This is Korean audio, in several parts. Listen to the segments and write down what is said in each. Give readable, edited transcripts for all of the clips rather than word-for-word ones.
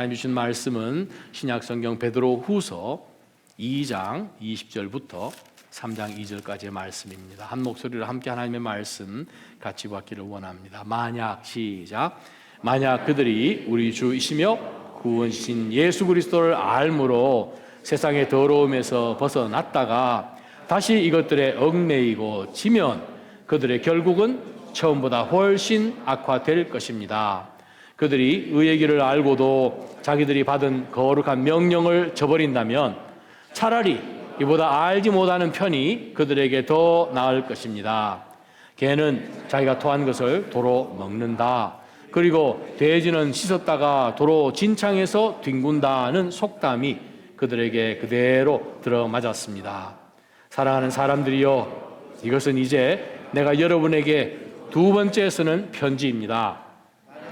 하나님 주신 말씀은 신약성경 베드로후서 2장 20절부터 3장 2절까지의 말씀입니다. 한 목소리로 함께 하나님의 말씀 같이 받기를 원합니다. 만약 그들이 우리 주이시며 구원이신 예수 그리스도를 알므로 세상의 더러움에서 벗어났다가 다시 이것들에 얽매이고 지면 그들의 결국은 처음보다 훨씬 악화될 것입니다. 그들이 의의 길을 알고도 자기들이 받은 거룩한 명령을 저버린다면 차라리 이보다 알지 못하는 편이 그들에게 더 나을 것입니다. 개는 자기가 토한 것을 도로 먹는다. 그리고 돼지는 씻었다가 도로 진창에서 뒹군다는 속담이 그들에게 그대로 들어맞았습니다. 사랑하는 사람들이여, 이것은 이제 내가 여러분에게 두 번째 쓰는 편지입니다.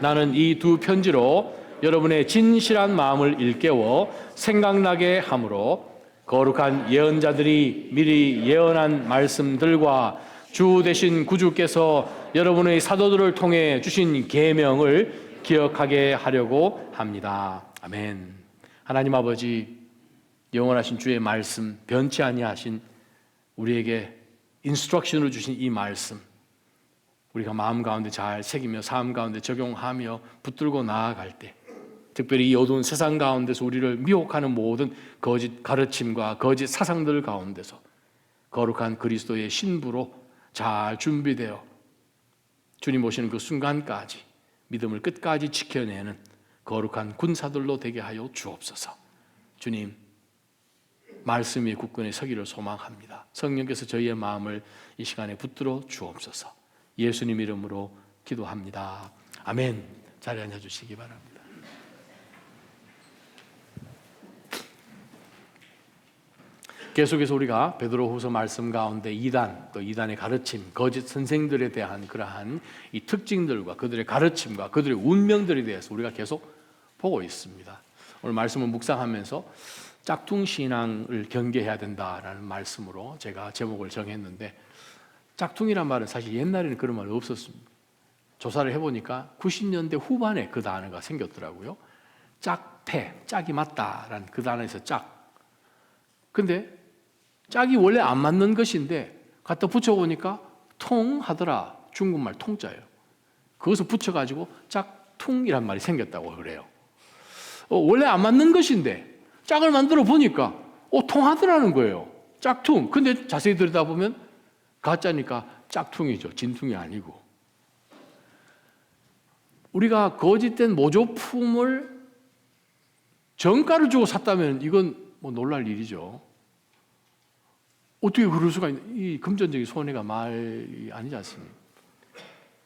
나는 이 두 편지로 여러분의 진실한 마음을 일깨워 생각나게 하므로 거룩한 예언자들이 미리 예언한 말씀들과 주 되신 구주께서 여러분의 사도들을 통해 주신 계명을 기억하게 하려고 합니다. 아멘. 하나님 아버지, 영원하신 주의 말씀, 변치 아니하신 우리에게 인스트럭션을 주신 이 말씀, 우리가 마음 가운데 잘 새기며 삶 가운데 적용하며 붙들고 나아갈 때, 특별히 이 어두운 세상 가운데서 우리를 미혹하는 모든 거짓 가르침과 거짓 사상들 가운데서 거룩한 그리스도의 신부로 잘 준비되어 주님 오시는 그 순간까지 믿음을 끝까지 지켜내는 거룩한 군사들로 되게 하여 주옵소서. 주님, 말씀 위에 굳건히 서기를 소망합니다. 성령께서 저희의 마음을 이 시간에 붙들어 주옵소서. 예수님 이름으로 기도합니다. 아멘. 자리에 앉아주시기 바랍니다. 계속해서 우리가 베드로후서 말씀 가운데 이단, 또 이단의 가르침, 거짓 선생들에 대한 그러한 이 특징들과 그들의 가르침과 그들의 운명들에 대해서 우리가 계속 보고 있습니다. 오늘 말씀을 묵상하면서 짝퉁 신앙을 경계해야 된다라는 말씀으로 제가 제목을 정했는데, 짝퉁이란 말은 사실 옛날에는 그런 말 없었습니다. 조사를 해보니까 90년대 후반에 그 단어가 생겼더라고요. 짝패, 짝이 맞다라는 그 단어에서 짝. 근데 짝이 원래 안 맞는 것인데 갖다 붙여보니까 통하더라. 중국말 통자예요. 그것을 붙여가지고 짝퉁이란 말이 생겼다고 그래요. 원래 안 맞는 것인데 짝을 만들어 보니까 통하더라는 거예요. 짝퉁. 근데 자세히 들여다보면 가짜니까 짝퉁이죠. 진퉁이 아니고. 우리가 거짓된 모조품을 정가를 주고 샀다면 이건 뭐 놀랄 일이죠. 어떻게 그럴 수가 있는, 이 금전적인 손해가 말이 아니지 않습니까?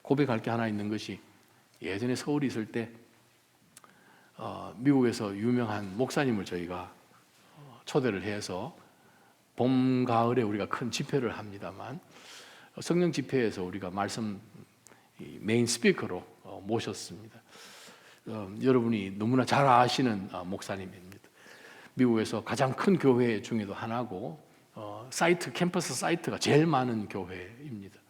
고백할 게 하나 있는 것이, 예전에 서울에 있을 때 미국에서 유명한 목사님을 저희가 초대를 해서 봄, 가을에 우리가 큰 집회를 합니다만, 성령 집회에서 우리가 말씀 메인 스피커로 모셨습니다. 여러분이 너무나 잘 아시는 목사님입니다. 미국에서 가장 큰 교회 중에도 하나고, 캠퍼스 사이트가 제일 많은 교회입니다.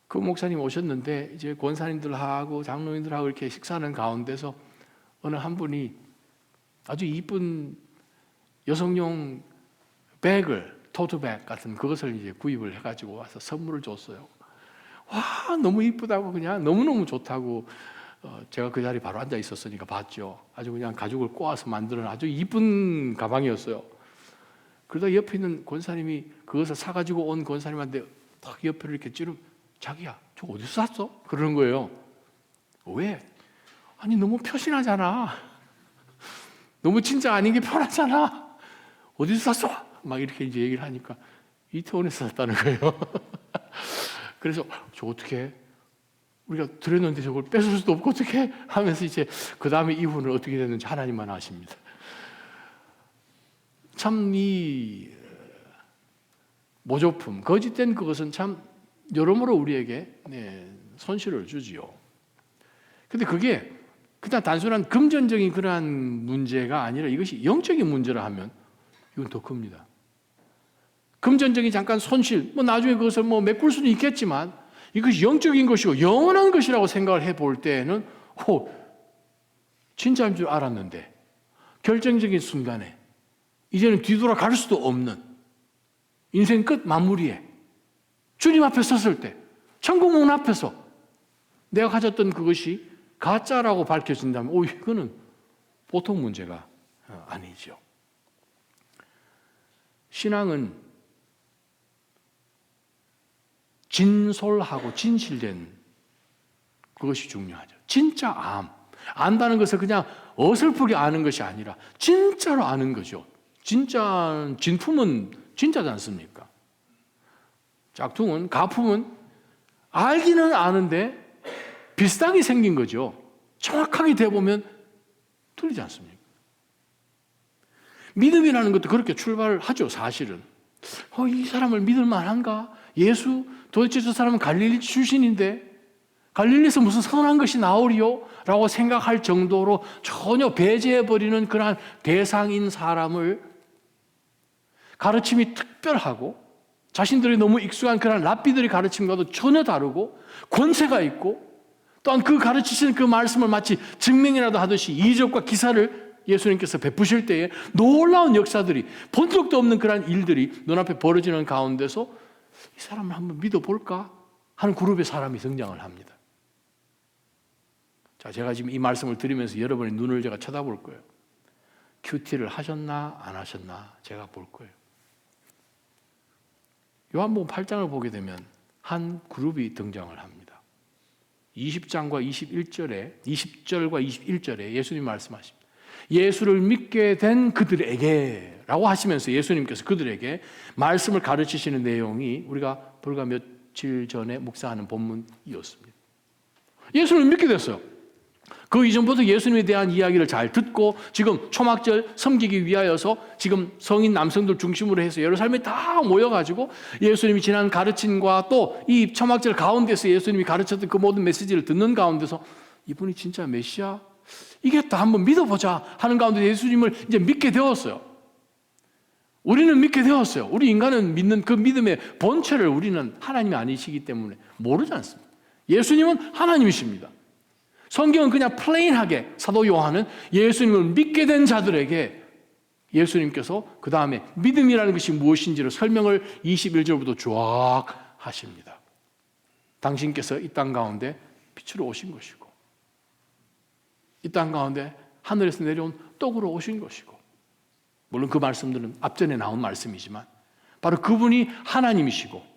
그 목사님 오셨는데 이제 권사님들하고 장로님들하고 이렇게 식사하는 가운데서 어느 한 분이 아주 이쁜 여성용 백을, 토트백 같은 그것을 이제 구입을 해가지고 와서 선물을 줬어요. 와, 너무 이쁘다고, 그냥 너무너무 좋다고. 제가 그 자리에 바로 앉아 있었으니까 봤죠. 아주 그냥 가죽을 꼬아서 만드는 아주 이쁜 가방이었어요. 그러다 옆에 있는 권사님이 그것을 사가지고 온 권사님한테 딱 옆에를 이렇게 찌르면, 자기야, 저거 어디서 샀어? 그러는 거예요. 왜? 아니, 너무 표신하잖아. 너무 진짜 아닌 게 편하잖아. 어디서 샀어? 막 이렇게 이제 얘기를 하니까 이태원에서 샀다는 거예요. 그래서 저 어떻게, 우리가 드렸는데 저걸 뺏을 수도 없고 어떻게 하면서 이제 그 다음에 이후는 어떻게 됐는지 하나님만 아십니다. 참 이 모조품, 거짓된 그것은 참 여러모로 우리에게 손실을 주지요. 근데 그게 그냥 단순한 금전적인 그러한 문제가 아니라 이것이 영적인 문제라 하면 이건 더 큽니다. 금전적인 잠깐 손실, 나중에 그것을 메꿀 수는 있겠지만 이것이 영적인 것이고 영원한 것이라고 생각을 해볼 때에는 진짜인 줄 알았는데 결정적인 순간에 이제는 뒤돌아갈 수도 없는 인생 끝 마무리에 주님 앞에 섰을 때 천국 문 앞에서 내가 가졌던 그것이 가짜라고 밝혀진다면 이거는 보통 문제가 아니죠. 신앙은 진솔하고 진실된 그것이 중요하죠. 진짜 안다는 것을 그냥 어설프게 아는 것이 아니라 진짜로 아는 거죠. 진짜 진품은 진짜지 않습니까? 짝퉁은, 가품은 알기는 아는데 비슷하게 생긴 거죠. 정확하게 대보면 틀리지 않습니까? 믿음이라는 것도 그렇게 출발하죠, 사실은. 이 사람을 믿을 만한가? 예수, 도대체 저 사람은 갈릴리 출신인데 갈릴리에서 무슨 선한 것이 나오리요? 라고 생각할 정도로 전혀 배제해버리는 그러한 대상인 사람을 가르침이 특별하고 자신들이 너무 익숙한 그런 랍비들의 가르침과도 전혀 다르고 권세가 있고 또한 그 가르치시는 그 말씀을 마치 증명이라도 하듯이 이적과 기사를 예수님께서 베푸실 때에 놀라운 역사들이 본 적도 없는 그런 일들이 눈앞에 벌어지는 가운데서 이 사람을 한번 믿어볼까 하는 그룹의 사람이 등장을 합니다. 자, 제가 지금 이 말씀을 드리면서 여러분의 눈을 제가 쳐다볼 거예요. 큐티를 하셨나 안 하셨나 제가 볼 거예요. 요한복음 8장을 보게 되면 한 그룹이 등장을 합니다. 20절과 21절에 예수님 말씀하십니다. 예수를 믿게 된 그들에게 라고 하시면서 예수님께서 그들에게 말씀을 가르치시는 내용이 우리가 불과 며칠 전에 묵상하는 본문이었습니다. 예수를 믿게 됐어요. 그 이전부터 예수님에 대한 이야기를 잘 듣고 지금 초막절 섬기기 위하여서 지금 성인 남성들 중심으로 해서 여러 사람이 다 모여가지고 예수님이 지난 가르침과 또 이 초막절 가운데서 예수님이 가르쳤던 그 모든 메시지를 듣는 가운데서 이분이 진짜 메시아? 이겠다, 한번 믿어보자 하는 가운데 예수님을 이제 믿게 되었어요. 우리는 믿게 되었어요. 우리 인간은 믿는 그 믿음의 본체를 우리는 하나님이 아니시기 때문에 모르지 않습니다. 예수님은 하나님이십니다. 성경은 그냥 플레인하게 사도 요한은 예수님을 믿게 된 자들에게 예수님께서 그 다음에 믿음이라는 것이 무엇인지를 설명을 21절부터 쫙 하십니다. 당신께서 이 땅 가운데 빛으로 오신 것이고 이 땅 가운데 하늘에서 내려온 떡으로 오신 것이고 물론 그 말씀들은 앞전에 나온 말씀이지만 바로 그분이 하나님이시고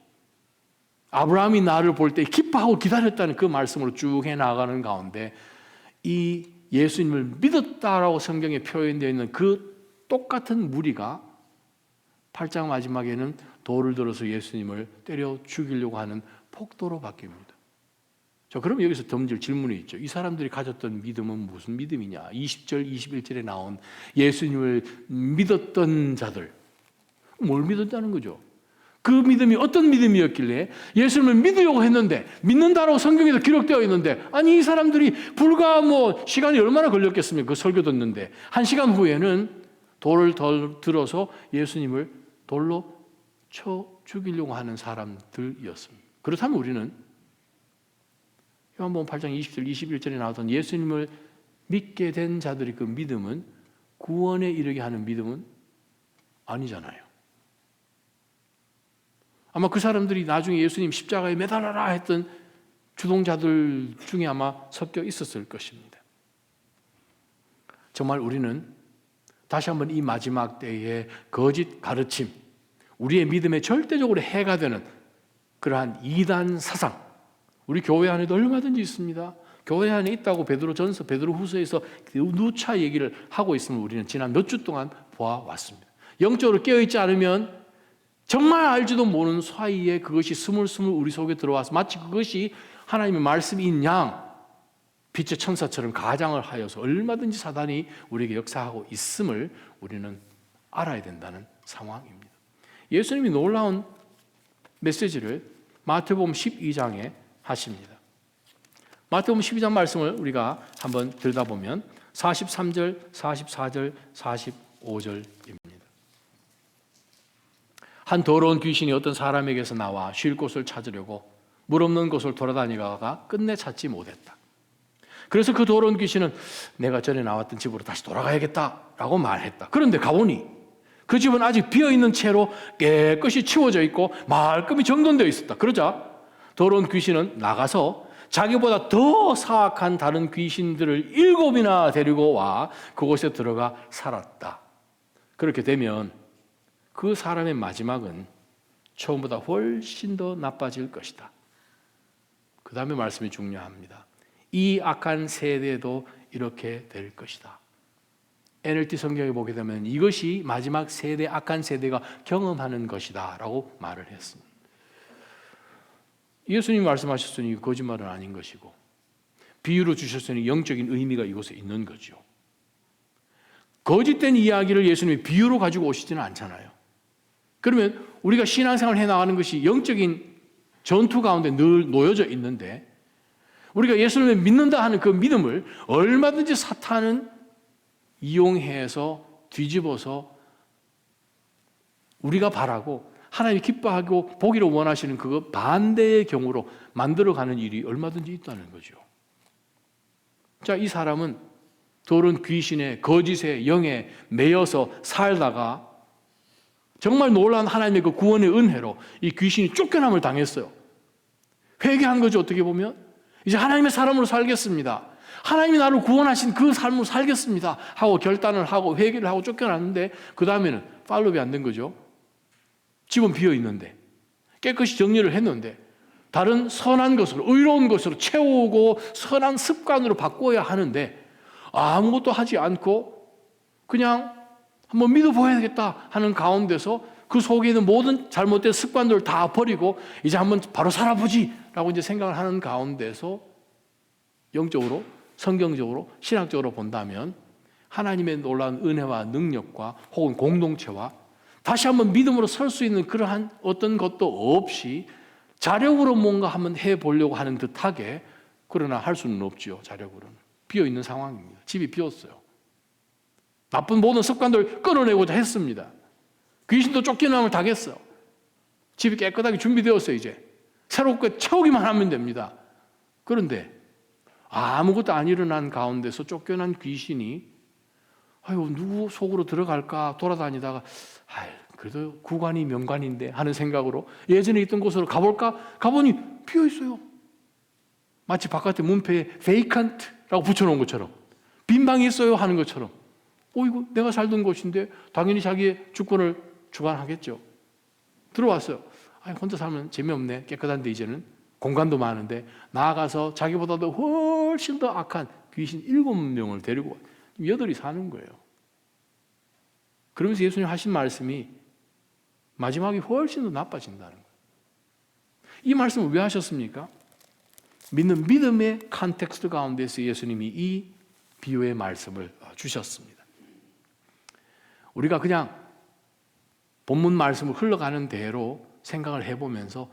아브라함이 나를 볼 때 기뻐하고 기다렸다는 그 말씀으로 쭉 해나가는 가운데 이 예수님을 믿었다라고 성경에 표현되어 있는 그 똑같은 무리가 8장 마지막에는 돌을 들어서 예수님을 때려 죽이려고 하는 폭도로 바뀝니다. 자, 그럼 여기서 던질 질문이 있죠. 이 사람들이 가졌던 믿음은 무슨 믿음이냐? 20절, 21절에 나온 예수님을 믿었던 자들, 뭘 믿었다는 거죠? 그 믿음이 어떤 믿음이었길래 예수님을 믿으려고 했는데 믿는다라고 성경에도 기록되어 있는데 아니 이 사람들이 불과 시간이 얼마나 걸렸겠습니까? 그 설교 듣는데 1시간 후에는 돌을 들어서 예수님을 돌로 쳐 죽이려고 하는 사람들이었습니다. 그렇다면 우리는 요한복음 8장 20절 21절에 나왔던 예수님을 믿게 된 자들의 그 믿음은 구원에 이르게 하는 믿음은 아니잖아요. 아마 그 사람들이 나중에 예수님 십자가에 매달아라 했던 주동자들 중에 아마 섞여 있었을 것입니다. 정말 우리는 다시 한번 이 마지막 때의 거짓 가르침, 우리의 믿음에 절대적으로 해가 되는 그러한 이단 사상, 우리 교회 안에도 얼마든지 있습니다. 교회 안에 있다고 베드로전서, 베드로후서에서 누차 얘기를 하고 있음을 우리는 지난 몇 주 동안 보아왔습니다. 영적으로 깨어있지 않으면 정말 알지도 모르는 사이에 그것이 스물스물 우리 속에 들어와서 마치 그것이 하나님의 말씀인 양 빛의 천사처럼 가장을 하여서 얼마든지 사단이 우리에게 역사하고 있음을 우리는 알아야 된다는 상황입니다. 예수님이 놀라운 메시지를 마태복음 12장에 하십니다. 마태복음 12장 말씀을 우리가 한번 들여다보면 43절, 44절, 45절입니다. 한 더러운 귀신이 어떤 사람에게서 나와 쉴 곳을 찾으려고 물 없는 곳을 돌아다니다가 끝내 찾지 못했다. 그래서 그 더러운 귀신은 내가 전에 나왔던 집으로 다시 돌아가야겠다라고 말했다. 그런데 가보니 그 집은 아직 비어있는 채로 깨끗이 치워져 있고 말끔히 정돈되어 있었다. 그러자 더러운 귀신은 나가서 자기보다 더 사악한 다른 귀신들을 7이나 데리고 와 그곳에 들어가 살았다. 그렇게 되면 그 사람의 마지막은 처음보다 훨씬 더 나빠질 것이다. 그 다음에 말씀이 중요합니다. 이 악한 세대도 이렇게 될 것이다. NLT 성경에 보게 되면 이것이 마지막 세대, 악한 세대가 경험하는 것이다 라고 말을 했습니다. 예수님이 말씀하셨으니 거짓말은 아닌 것이고 비유로 주셨으니 영적인 의미가 이곳에 있는 거죠. 거짓된 이야기를 예수님이 비유로 가지고 오시지는 않잖아요. 그러면 우리가 신앙생활을 해나가는 것이 영적인 전투 가운데 늘 놓여져 있는데 우리가 예수님을 믿는다 하는 그 믿음을 얼마든지 사탄은 이용해서 뒤집어서 우리가 바라고 하나님이 기뻐하고 보기를 원하시는 그 반대의 경우로 만들어가는 일이 얼마든지 있다는 거죠. 자, 이 사람은 더러운 귀신의 거짓의 영에 매여서 살다가 정말 놀라운 하나님의 그 구원의 은혜로 이 귀신이 쫓겨남을 당했어요. 회개한 거죠. 어떻게 보면 이제 하나님의 사람으로 살겠습니다. 하나님이 나를 구원하신 그 삶으로 살겠습니다 하고 결단을 하고 회개를 하고 쫓겨났는데 그 다음에는 팔로업이 안 된 거죠. 집은 비어 있는데 깨끗이 정리를 했는데 다른 선한 것으로 의로운 것으로 채우고 선한 습관으로 바꿔야 하는데 아무것도 하지 않고 그냥 한번 믿어보야겠다 하는 가운데서 그 속에 있는 모든 잘못된 습관들을 다 버리고 이제 한번 바로 살아보지 라고 이제 생각을 하는 가운데서 영적으로 성경적으로 신학적으로 본다면 하나님의 놀라운 은혜와 능력과 혹은 공동체와 다시 한번 믿음으로 설 수 있는 그러한 어떤 것도 없이 자력으로 뭔가 한번 해보려고 하는 듯하게 그러나 할 수는 없지요. 자력으로는 비어있는 상황입니다. 집이 비었어요. 나쁜 모든 습관들을 끊어내고자 했습니다. 귀신도 쫓겨남을 당했어요. 집이 깨끗하게 준비되었어요. 이제 새롭게 채우기만 하면 됩니다. 그런데 아무것도 안 일어난 가운데서 쫓겨난 귀신이 아유 누구 속으로 들어갈까 돌아다니다가 그래도 구관이 명관인데 하는 생각으로 예전에 있던 곳으로 가볼까? 가보니 비어있어요. 마치 바깥에 문패에 vacant라고 붙여놓은 것처럼 빈 방이 있어요 하는 것처럼 이거 내가 살던 곳인데 당연히 자기의 주권을 주관하겠죠. 들어왔어요. 혼자 살면 재미없네. 깨끗한데 이제는 공간도 많은데 나아가서 자기보다도 훨씬 더 악한 귀신 7명을 데리고 8이 사는 거예요. 그러면서 예수님 하신 말씀이 마지막에 훨씬 더 나빠진다는 거예요. 이 말씀을 왜 하셨습니까? 믿는 믿음의 컨텍스트 가운데서 예수님이 이 비유의 말씀을 주셨습니다. 우리가 그냥 본문 말씀을 흘러가는 대로 생각을 해보면서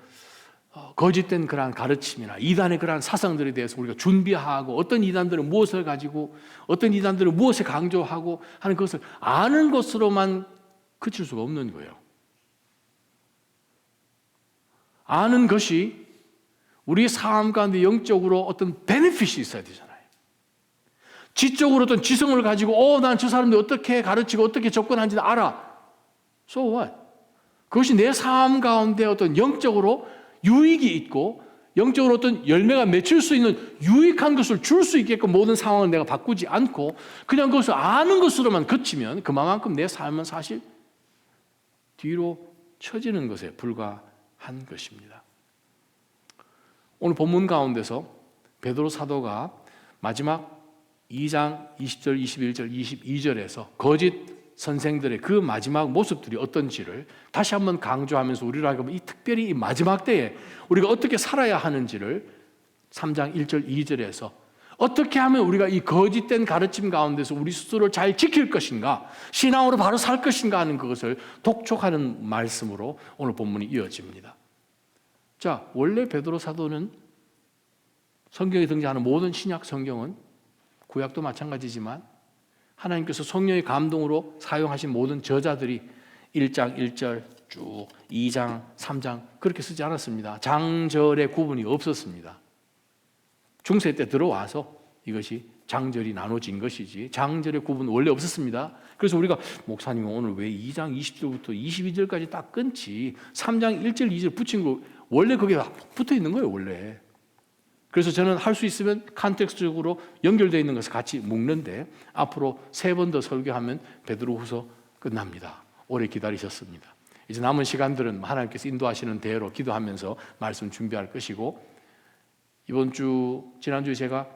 거짓된 그러한 가르침이나 이단의 그러한 사상들에 대해서 우리가 준비하고 어떤 이단들은 무엇을 가지고 어떤 이단들은 무엇을 강조하고 하는 것을 아는 것으로만 그칠 수가 없는 거예요. 아는 것이 우리의 삶 가운데 영적으로 어떤 베네핏이 있어야 되잖아요. 지적으로 어떤 지성을 가지고 난 저 사람들 어떻게 가르치고 어떻게 접근하는지 알아. So what? 그것이 내 삶 가운데 어떤 영적으로 유익이 있고 영적으로 어떤 열매가 맺힐 수 있는 유익한 것을 줄 수 있게끔 모든 상황을 내가 바꾸지 않고 그냥 그것을 아는 것으로만 그치면 그만큼 내 삶은 사실 뒤로 처지는 것에 불과한 것입니다. 오늘 본문 가운데서 베드로 사도가 마지막 2장 20절, 21절, 22절에서 거짓 선생들의 그 마지막 모습들이 어떤지를 다시 한번 강조하면서 우리로 이 특별히 이 마지막 때에 우리가 어떻게 살아야 하는지를 3장 1절, 2절에서 어떻게 하면 우리가 이 거짓된 가르침 가운데서 우리 스스로를 잘 지킬 것인가, 신앙으로 바로 살 것인가 하는 그것을 독촉하는 말씀으로 오늘 본문이 이어집니다. 자, 원래 베드로 사도는 성경에 등장하는 모든 신약 성경은 구약도 마찬가지지만 하나님께서 성령의 감동으로 사용하신 모든 저자들이 1장 1절 쭉 2장 3장 그렇게 쓰지 않았습니다. 장절의 구분이 없었습니다. 중세 때 들어와서 이것이 장절이 나눠진 것이지 장절의 구분 원래 없었습니다. 그래서 우리가 목사님 오늘 왜 2장 20절부터 22절까지 딱 끊지 3장 1절 2절 붙인 거 원래 그게 붙어 있는 거예요 원래. 그래서 저는 할 수 있으면 컨텍스트적으로 연결되어 있는 것을 같이 묶는데 앞으로 3번 더 설교하면 베드로후서 끝납니다. 오래 기다리셨습니다. 이제 남은 시간들은 하나님께서 인도하시는 대로 기도하면서 말씀 준비할 것이고 이번 주 지난주에 제가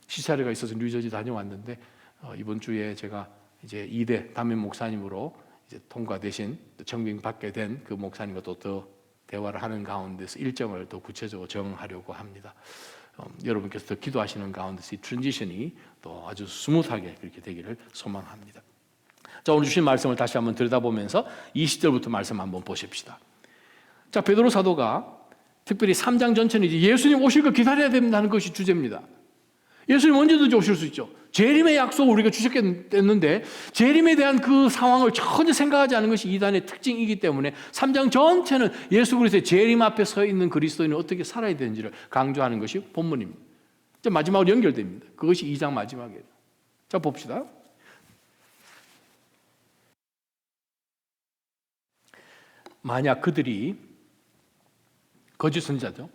시차례가 있어서 뉴저지 다녀왔는데 이번 주에 제가 이제 2대 담임 목사님으로 이제 통과되신 청빙 받게 된 그 목사님과 또 더 대화를 하는 가운데서 일정을 더 구체적으로 정하려고 합니다. 여러분께서 더 기도하시는 가운데서 이 트랜지션이 또 아주 스무트하게 그렇게 되기를 소망합니다. 자, 오늘 주신 말씀을 다시 한번 들여다보면서 20절부터 말씀 한번 보십시다. 자, 베드로 사도가 특별히 3장 전체는 이제 예수님 오실 거 기다려야 된다는 것이 주제입니다. 예수님 언제든지 오실 수 있죠. 재림의 약속을 우리가 주셨겠는데 재림에 대한 그 상황을 전혀 생각하지 않은 것이 이단의 특징이기 때문에 3장 전체는 예수 그리스도의 재림 앞에 서 있는 그리스도인은 어떻게 살아야 되는지를 강조하는 것이 본문입니다. 이제 마지막으로 연결됩니다. 그것이 2장 마지막이에요. 자, 봅시다. 만약 그들이 거짓 선지자죠.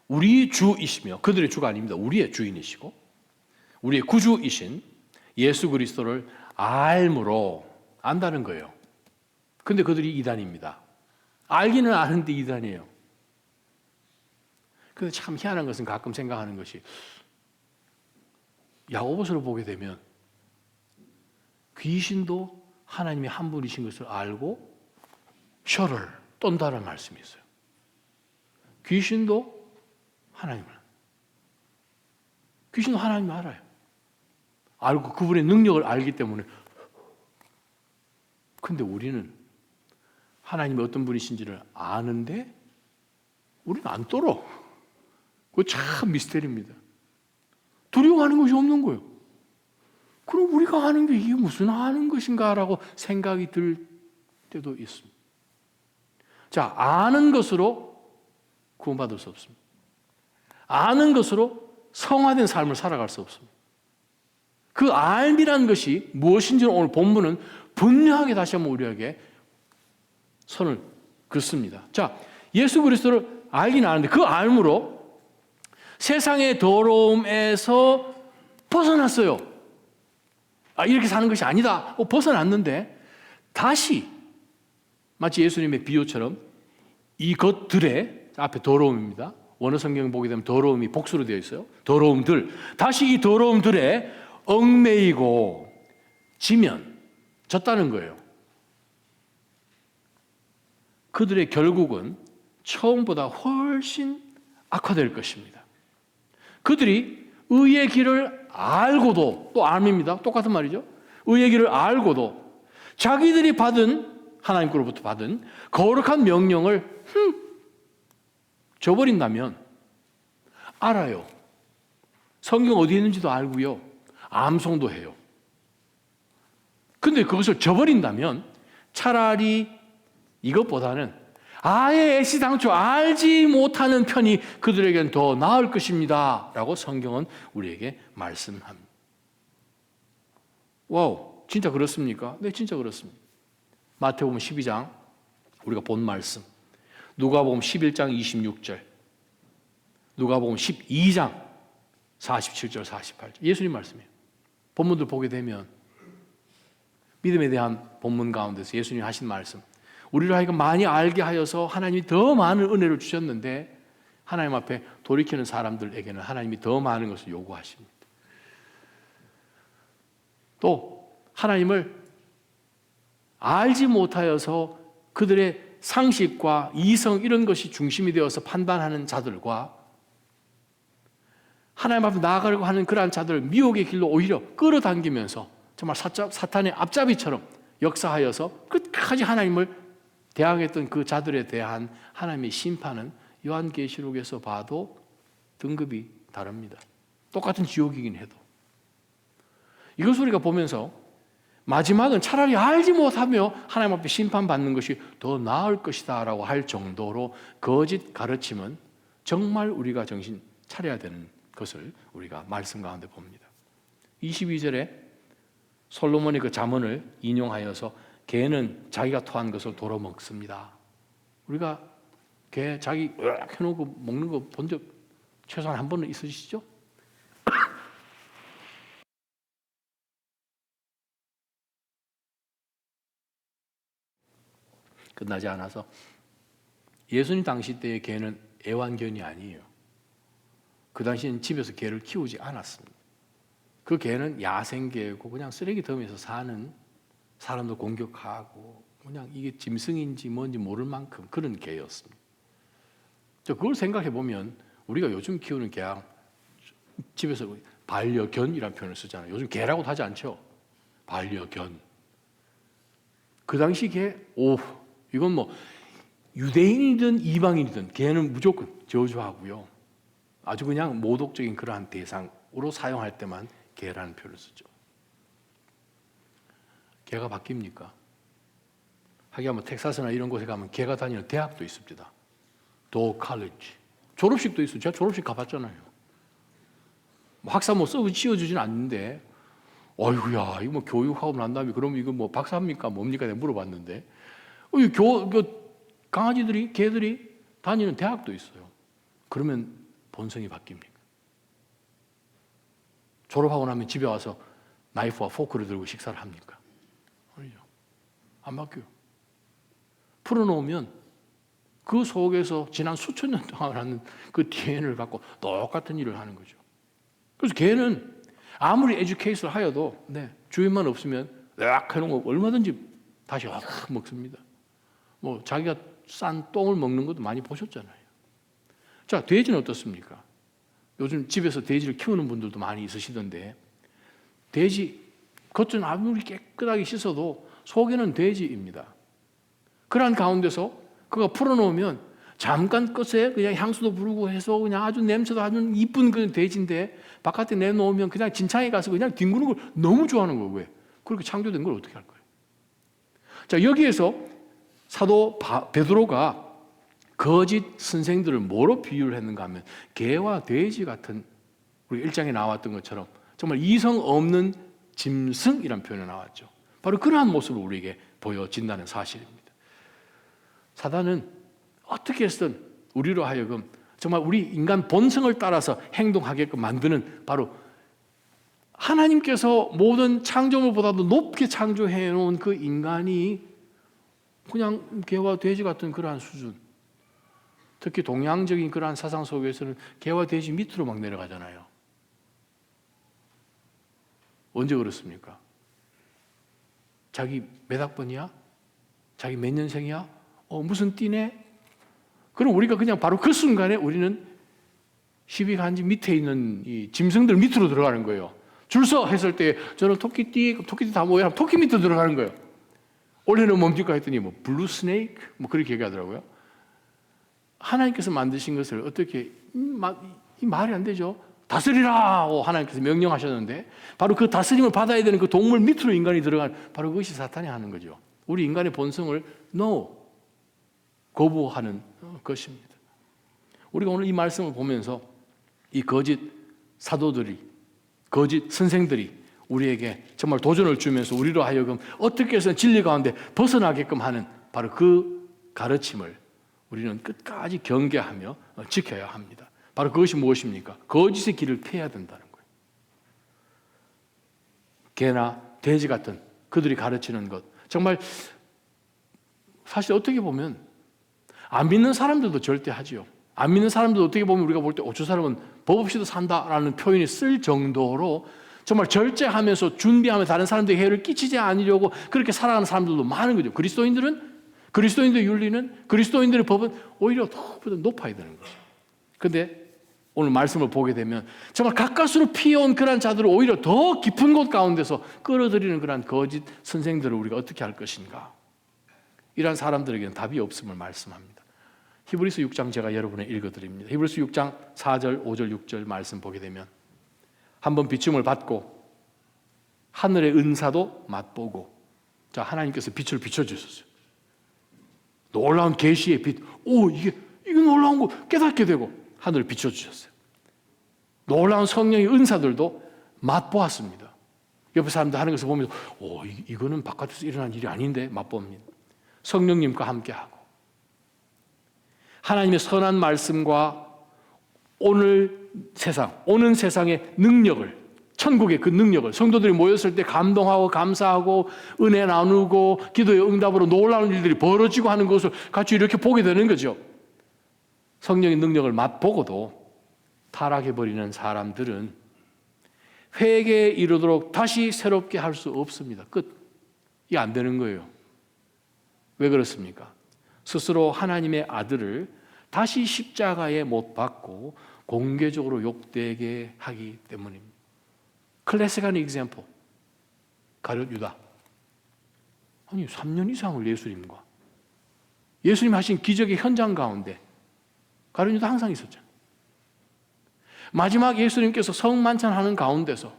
우리 주이시며 그들의 주가 아닙니다. 우리의 주인이시고 우리의 구주이신 예수 그리스도를 알므로 안다는 거예요. 근데 그들이 이단입니다. 알기는 아는데 이단이에요. 근데 참 희한한 것은 가끔 생각하는 것이 야고보서를 보게 되면 귀신도 하나님의 한 분이신 것을 알고 셔를 떤다는 말씀이 있어요. 귀신도 하나님을 귀신도 하나님을 알아요. 알고 그분의 능력을 알기 때문에 근데 우리는 하나님이 어떤 분이신지를 아는데 우리는 안 떨어. 그거 참 미스테리입니다. 두려워하는 것이 없는 거예요. 그럼 우리가 아는 게 이게 무슨 아는 것인가라고 생각이 들 때도 있습니다. 자, 아는 것으로 구원받을 수 없습니다. 아는 것으로 성화된 삶을 살아갈 수 없습니다. 그 알미라는 것이 무엇인지는 오늘 본문은 분명하게 다시 한번 우리에게 선을 긋습니다. 자, 예수 그리스도를 알긴 아는데 그 알므로 세상의 더러움에서 벗어났어요. 이렇게 사는 것이 아니다. 벗어났는데 다시 마치 예수님의 비유처럼 이것들의 앞에 더러움입니다. 원어 성경 보게 되면 더러움이 복수로 되어 있어요. 더러움들. 다시 이 더러움들에 얽매이고 지면 졌다는 거예요. 그들의 결국은 처음보다 훨씬 악화될 것입니다. 그들이 의의 길을 알고도 또 암입니다. 똑같은 말이죠. 의의 길을 알고도 자기들이 하나님께로부터 받은 거룩한 명령을 저버린다면 알아요. 성경 어디에 있는지도 알고요. 암송도 해요. 근데 그것을 저버린다면 차라리 이것보다는 아예 애시당초 알지 못하는 편이 그들에겐 더 나을 것입니다. 라고 성경은 우리에게 말씀합니다. 와우, 진짜 그렇습니까? 네, 진짜 그렇습니다. 마태복음 12장 우리가 본 말씀, 누가복음 11장 26절, 누가복음 12장 47절 48절 예수님 말씀이에요. 본문들 보게 되면 믿음에 대한 본문 가운데서 예수님이 하신 말씀, 우리를 하여금 많이 알게 하여서 하나님이 더 많은 은혜를 주셨는데 하나님 앞에 돌이키는 사람들에게는 하나님이 더 많은 것을 요구하십니다. 또 하나님을 알지 못하여서 그들의 상식과 이성 이런 것이 중심이 되어서 판단하는 자들과 하나님 앞에 나아가려고 하는 그러한 자들을 미혹의 길로 오히려 끌어당기면서 정말 사탄의 앞잡이처럼 역사하여서 끝까지 하나님을 대항했던 그 자들에 대한 하나님의 심판은 요한계시록에서 봐도 등급이 다릅니다. 똑같은 지옥이긴 해도. 이것을 우리가 보면서 마지막은 차라리 알지 못하며 하나님 앞에 심판받는 것이 더 나을 것이다 라고 할 정도로 거짓 가르침은 정말 우리가 정신 차려야 되는 것을 우리가 말씀 가운데 봅니다. 22절에 솔로몬의 그 잠언을 인용하여서 개는 자기가 토한 것을 도로 먹습니다. 우리가 개 자기 으악 해놓고 먹는 거 본 적 최소한 한 번은 있으시죠? 끝나지 않아서 예수님 당시 때의 개는 애완견이 아니에요. 그 당시에는 집에서 개를 키우지 않았습니다. 그 개는 야생개고 그냥 쓰레기더미에서 사는, 사람도 공격하고 그냥 이게 짐승인지 뭔지 모를 만큼 그런 개였습니다. 그걸 생각해 보면 우리가 요즘 키우는 개랑 집에서 반려견이라는 표현을 쓰잖아요. 요즘 개라고도 하지 않죠. 반려견. 그 당시 개, 이건 뭐 유대인이든 이방인이든 개는 무조건 저주하고요. 아주 그냥 모독적인 그러한 대상으로 사용할 때만 개라는 표현을 쓰죠. 개가 바뀝니까? 하기야 뭐 텍사스나 이런 곳에 가면 개가 다니는 대학도 있습니다. 도 칼리지. 졸업식도 있어요. 제가 졸업식 가봤잖아요. 학사 뭐 씌워주진 않는데, 어이구야, 이거 뭐 교육하고 난 다음에 그럼 이거 뭐 박사입니까? 뭡니까? 내가 물어봤는데, 강아지들이, 개들이 다니는 대학도 있어요. 그러면 본성이 바뀝니까? 졸업하고 나면 집에 와서 나이프와 포크를 들고 식사를 합니까? 아니죠. 안 바뀌어요. 풀어놓으면 그 속에서 지난 수천 년 동안 하는 그 DNA를 갖고 똑같은 일을 하는 거죠. 그래서 개는 아무리 에듀케이션을 하여도 주인만 없으면 악 해놓은 거 얼마든지 다시 먹습니다. 뭐 자기가 싼 똥을 먹는 것도 많이 보셨잖아요. 자, 돼지는 어떻습니까? 요즘 집에서 돼지를 키우는 분들도 많이 있으시던데, 돼지 겉은 아무리 깨끗하게 씻어도 속에는 돼지입니다. 그러한 가운데서 그가 풀어놓으면 잠깐 끝에 그냥 향수도 부르고 해서 그냥 아주 냄새도 아주 이쁜 그 돼지인데 바깥에 내놓으면 그냥 진창에 가서 그냥 뒹구는 걸 너무 좋아하는 거예요. 왜? 그렇게 창조된 걸 어떻게 할 거예요? 자, 여기에서 사도 베드로가 거짓 선생들을 뭐로 비유를 했는가 하면 개와 돼지 같은, 우리 1장에 나왔던 것처럼 정말 이성 없는 짐승이라는 표현이 나왔죠. 바로 그러한 모습을 우리에게 보여진다는 사실입니다. 사단은 어떻게 해서든 우리로 하여금 정말 우리 인간 본성을 따라서 행동하게끔 만드는, 바로 하나님께서 모든 창조물보다도 높게 창조해 놓은 그 인간이 그냥 개와 돼지 같은 그러한 수준, 특히 동양적인 그러한 사상 속에서는 개와 돼지 밑으로 막 내려가잖아요. 언제 그렇습니까? 자기 몇 학번이야? 자기 몇 년생이야? 무슨 띠네? 그럼 우리가 그냥 바로 그 순간에 우리는 시비간지 밑에 있는 이 짐승들 밑으로 들어가는 거예요. 줄 서 했을 때 저는 토끼띠 다 뭐야? 토끼 밑으로 들어가는 거예요. 원래는 뭡니까 했더니 뭐 블루 스네이크 뭐 그렇게 얘기하더라고요. 하나님께서 만드신 것을 어떻게 이 말이 안 되죠. 다스리라고 하나님께서 명령하셨는데 바로 그 다스림을 받아야 되는 그 동물 밑으로 인간이 들어간, 바로 그것이 사탄이 하는 거죠. 우리 인간의 본성을 거부하는 것입니다. 우리가 오늘 이 말씀을 보면서 이 거짓 사도들이, 거짓 선생들이 우리에게 정말 도전을 주면서 우리로 하여금 어떻게 해서 진리 가운데 벗어나게끔 하는 바로 그 가르침을 우리는 끝까지 경계하며 지켜야 합니다. 바로 그것이 무엇입니까? 거짓의 길을 피해야 된다는 거예요. 개나 돼지 같은 그들이 가르치는 것, 정말 사실 어떻게 보면 안 믿는 사람들도 절대 하지요. 안 믿는 사람들도 어떻게 보면 우리가 볼 때 저 사람은 법 없이도 산다라는 표현이 쓸 정도로 정말 절제하면서 준비하며 다른 사람들에게 해를 끼치지 않으려고 그렇게 살아가는 사람들도 많은 거죠. 그리스도인들의 윤리는, 그리스도인들의 법은 오히려 더 높아야 되는 거죠. 그런데 오늘 말씀을 보게 되면 정말 가까스로 피해온 그런 자들을 오히려 더 깊은 곳 가운데서 끌어들이는 그런 거짓 선생들을 우리가 어떻게 할 것인가. 이러한 사람들에게는 답이 없음을 말씀합니다. 히브리서 6장 제가 여러분에 읽어드립니다. 히브리서 6장 4절, 5절, 6절 말씀 보게 되면 한번 비춤을 받고 하늘의 은사도 맛보고, 자, 하나님께서 빛을 비춰주셨어요. 놀라운 계시의 빛, 이게 놀라운 거 깨닫게 되고 하늘을 비춰주셨어요. 놀라운 성령의 은사들도 맛보았습니다. 옆에 사람들 하는 것을 보면서 이거는 바깥에서 일어난 일이 아닌데 맛봅니다. 성령님과 함께하고 하나님의 선한 말씀과 오는 세상의 능력을, 천국의 그 능력을, 성도들이 모였을 때 감동하고 감사하고 은혜 나누고 기도의 응답으로 놀라운 일들이 벌어지고 하는 것을 같이 이렇게 보게 되는 거죠. 성령의 능력을 맛보고도 타락해버리는 사람들은 회개에 이르도록 다시 새롭게 할 수 없습니다. 끝. 이게 안 되는 거예요. 왜 그렇습니까? 스스로 하나님의 아들을 다시 십자가에 못 박고 공개적으로 욕되게 하기 때문입니다. 클래식한 example. 가룟 유다. 아니 3년 이상을 예수님 하신 기적의 현장 가운데 가룟 유다 항상 있었잖아요. 마지막 예수님께서 성만찬하는 가운데서